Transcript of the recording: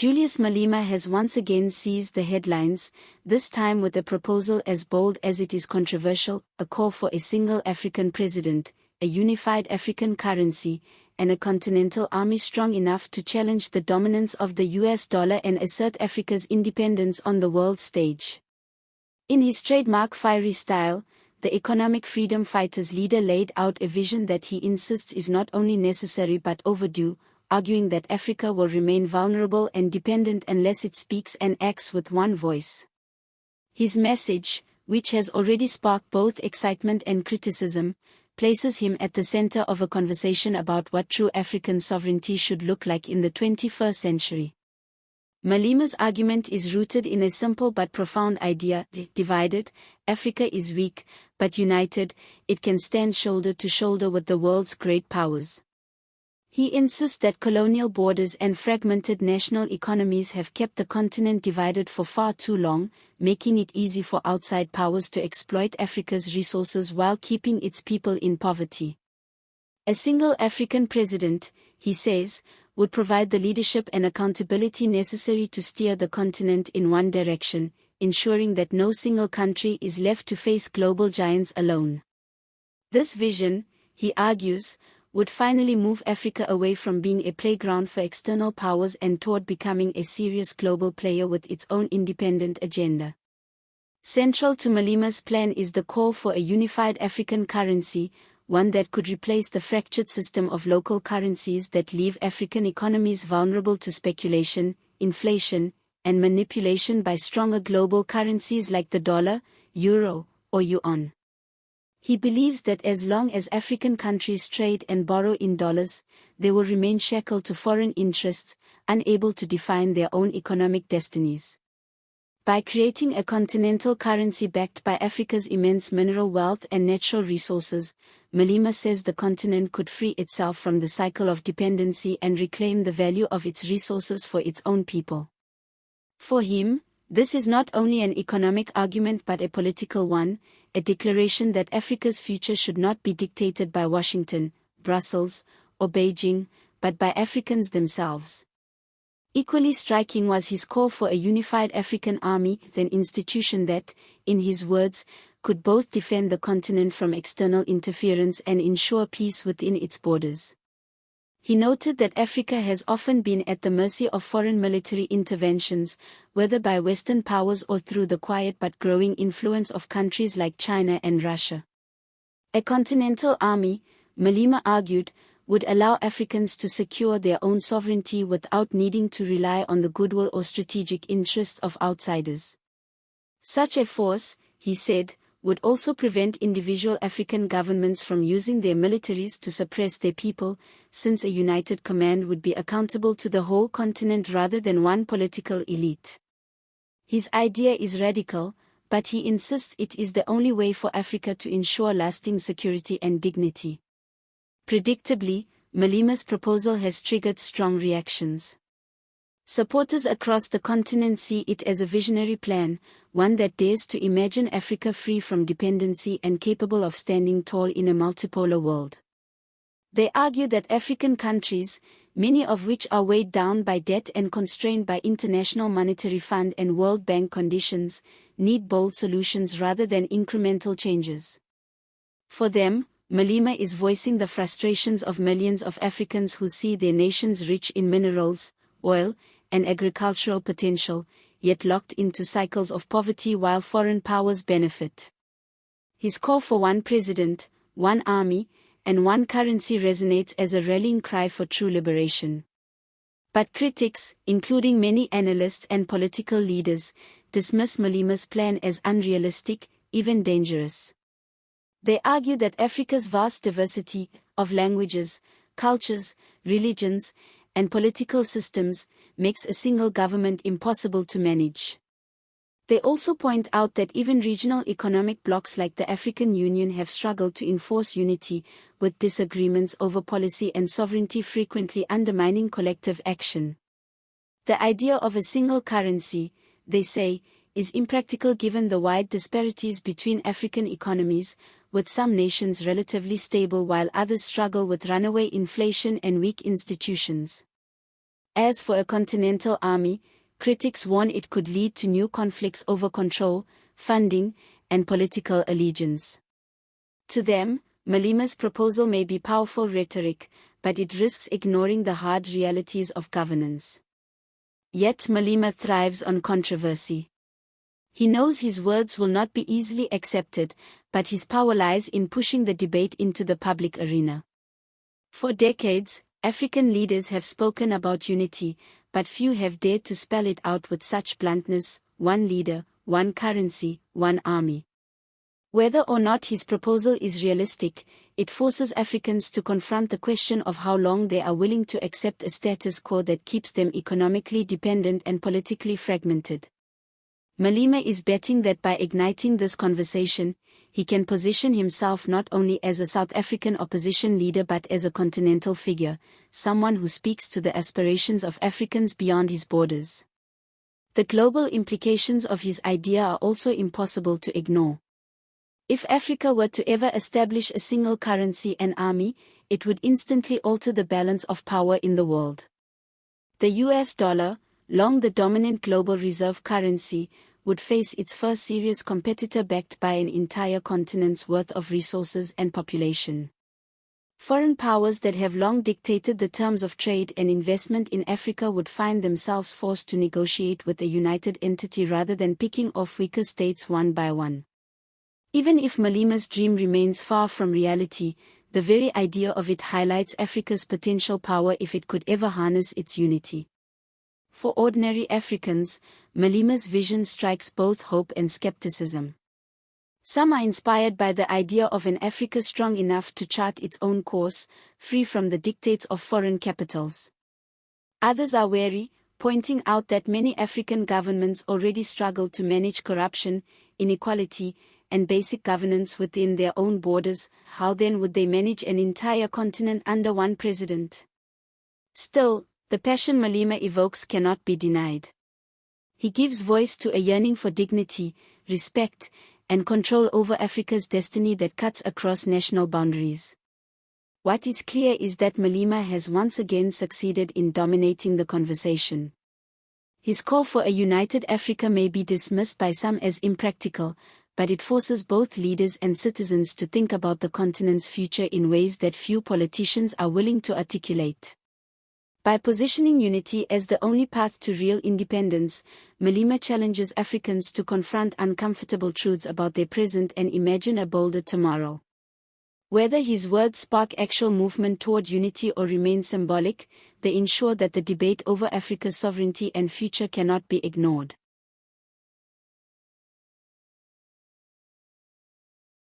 Julius Malema has once again seized the headlines, this time with a proposal as bold as it is controversial, a call for a single African president, a unified African currency, and a continental army strong enough to challenge the dominance of the US dollar and assert Africa's independence on the world stage. In his trademark fiery style, the economic freedom fighters leader laid out a vision that he insists is not only necessary but overdue, arguing that Africa will remain vulnerable and dependent unless it speaks and acts with one voice. His message, which has already sparked both excitement and criticism, places him at the center of a conversation about what true African sovereignty should look like in the 21st century. Malema's argument is rooted in a simple but profound idea: divided, Africa is weak, but united, it can stand shoulder to shoulder with the world's great powers. He insists that colonial borders and fragmented national economies have kept the continent divided for far too long, making it easy for outside powers to exploit Africa's resources while keeping its people in poverty. A single African president, he says, would provide the leadership and accountability necessary to steer the continent in one direction, ensuring that no single country is left to face global giants alone. This vision, he argues, would finally move Africa away from being a playground for external powers and toward becoming a serious global player with its own independent agenda. Central to Malema's plan is the call for a unified African currency, one that could replace the fractured system of local currencies that leave African economies vulnerable to speculation, inflation, and manipulation by stronger global currencies like the dollar, euro, or yuan. He believes that as long as African countries trade and borrow in dollars, they will remain shackled to foreign interests, unable to define their own economic destinies. By creating a continental currency backed by Africa's immense mineral wealth and natural resources, Malema says the continent could free itself from the cycle of dependency and reclaim the value of its resources for its own people. For him, this is not only an economic argument but a political one, a declaration that Africa's future should not be dictated by Washington, Brussels, or Beijing, but by Africans themselves. Equally striking was his call for a unified African army, an institution that, in his words, could both defend the continent from external interference and ensure peace within its borders. He noted that Africa has often been at the mercy of foreign military interventions, whether by Western powers or through the quiet but growing influence of countries like China and Russia. A continental army, Malema argued, would allow Africans to secure their own sovereignty without needing to rely on the goodwill or strategic interests of outsiders. Such a force, he said, would also prevent individual African governments from using their militaries to suppress their people, since a united command would be accountable to the whole continent rather than one political elite. His idea is radical, but he insists it is the only way for Africa to ensure lasting security and dignity. Predictably, Malema's proposal has triggered strong reactions. Supporters across the continent see it as a visionary plan, one that dares to imagine Africa free from dependency and capable of standing tall in a multipolar world. They argue that African countries, many of which are weighed down by debt and constrained by International Monetary Fund and World Bank conditions, need bold solutions rather than incremental changes. For them, Malema is voicing the frustrations of millions of Africans who see their nations rich in minerals, oil, and agricultural potential, yet locked into cycles of poverty while foreign powers benefit. His call for one president, one army, and one currency resonates as a rallying cry for true liberation. But critics, including many analysts and political leaders, dismiss Malema's plan as unrealistic, even dangerous. They argue that Africa's vast diversity of languages, cultures, religions, and political systems makes a single government impossible to manage. They also point out that even regional economic blocs like the African Union have struggled to enforce unity, with disagreements over policy and sovereignty frequently undermining collective action. The idea of a single currency, they say, is impractical given the wide disparities between African economies, with some nations relatively stable while others struggle with runaway inflation and weak institutions. As for a continental army, critics warn it could lead to new conflicts over control, funding, and political allegiance. To them, Malema's proposal may be powerful rhetoric, but it risks ignoring the hard realities of governance. Yet Malema thrives on controversy. He knows his words will not be easily accepted, but his power lies in pushing the debate into the public arena. For decades, African leaders have spoken about unity, but few have dared to spell it out with such bluntness: one leader, one currency, one army. Whether or not his proposal is realistic, it forces Africans to confront the question of how long they are willing to accept a status quo that keeps them economically dependent and politically fragmented. Malema is betting that by igniting this conversation, he can position himself not only as a South African opposition leader but as a continental figure, someone who speaks to the aspirations of Africans beyond his borders. The global implications of his idea are also impossible to ignore. If Africa were to ever establish a single currency and army, it would instantly alter the balance of power in the world. The US dollar, long the dominant global reserve currency, would face its first serious competitor backed by an entire continent's worth of resources and population. Foreign powers that have long dictated the terms of trade and investment in Africa would find themselves forced to negotiate with a united entity rather than picking off weaker states one by one. Even if Malema's dream remains far from reality, the very idea of it highlights Africa's potential power if it could ever harness its unity. For ordinary Africans, Malema's vision strikes both hope and skepticism. Some are inspired by the idea of an Africa strong enough to chart its own course, free from the dictates of foreign capitals. Others are wary, pointing out that many African governments already struggle to manage corruption, inequality, and basic governance within their own borders. How then would they manage an entire continent under one president? Still, the passion Malema evokes cannot be denied. He gives voice to a yearning for dignity, respect, and control over Africa's destiny that cuts across national boundaries. What is clear is that Malema has once again succeeded in dominating the conversation. His call for a united Africa may be dismissed by some as impractical, but it forces both leaders and citizens to think about the continent's future in ways that few politicians are willing to articulate. By positioning unity as the only path to real independence, Malema challenges Africans to confront uncomfortable truths about their present and imagine a bolder tomorrow. Whether his words spark actual movement toward unity or remain symbolic, they ensure that the debate over Africa's sovereignty and future cannot be ignored.